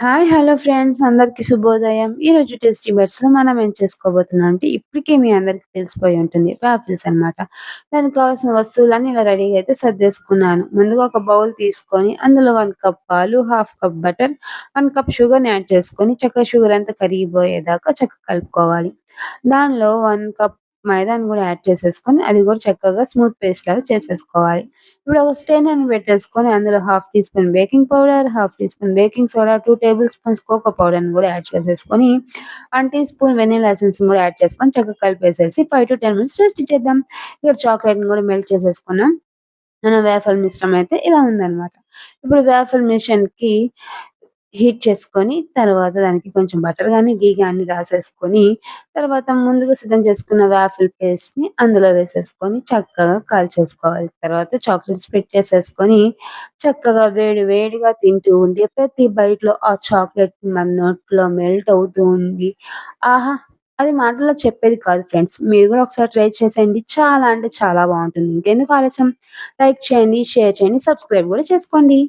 Hello friends అందరికి శుభోదయం. ఈరోజు టేస్టీ బిట్స్‌లో మనం ఏం చేసుకోబోతున్నాం అంటే ఇప్పటికే మీ అందరికి తెలిసిపోయి ఉంటుంది. వాఫిల్స్ అన్నమాట. దానికి కావాల్సిన వస్తువులన్నీ ఇలా రెడీగా అయితే సర్దేసుకున్నాను. ముందుగా ఒక బౌల్ తీసుకొని అందులో 1 కప్ పాలు, హాఫ్ కప్ బటర్, 1 కప్ షుగర్‌ని యాడ్ చేసుకొని చక్కగా షుగర్ అంతా కరిగిపోయేదాకా చక్కగా కలుపుకోవాలి. దానిలో 1 కప్ మైదాని గూడా యాడ్ చేసేసుకొని అది గూడా చక్కగా స్మూత్ పేస్ట్ లాగా చేసేసుకోవాలి. ఇప్పుడు ఒక స్టెయినర్‌ని పెట్టేసుకొని అందులో half teaspoon baking powder, half teaspoon baking soda, 2 tablespoons cocoa పౌడర్‌ని గూడా యాడ్ చేసేసుకొని, 1 టీ స్పూన్ వెనిల్లా ఎసెన్స్‌ని గూడా యాడ్ చేసుకొని చక్కగా కలిపేసేసి 5-10 మినిట్స్ రెస్ట్ ఇచ్చేద్దాం. ఇక్కడ చాక్లేట్‌ని గూడా మెల్ట్ చేసేసుకున్నాం. మన వేఫల్ మిశ్రమం అయితే ఇలా ఉందన్నమాట. ఇప్పుడు వేఫల్ మిషన్‌కి హీట్ చేసుకొని, తర్వాత దానికి కొంచెం బటర్ గాని, ఘీ గాని రాసేసుకొని, తర్వాత ముందుగా సిద్ధం చేసుకున్న వేఫల్ పేస్ట్‌ని అందులో వేసేసుకొని చక్కగా కాల్చేసుకోవాలి. తర్వాత చాక్లేట్ స్ప్రెడ్ చేసేసుకొని, చక్కగా వేడి వేడిగా తింటూ ఉంటే ప్రతి బైట్‌లో ఆ చాక్లేట్ మన నోట్లో మెల్ట్ అవుతూ ఉంది. ఆహా! అది మాటల్లో చెప్పేది కాదు ఫ్రెండ్స్. మీరు గూడా ఒకసారి ట్రై చేసేయండి. చాలా అంటే చాలా బావుంటుంది. ఇంకెందుకు ఆలస్యం? లైక్ చేయండి, షేర్ చేయండి, సబ్స్క్రైబ్ గూడా చేసుకోండి.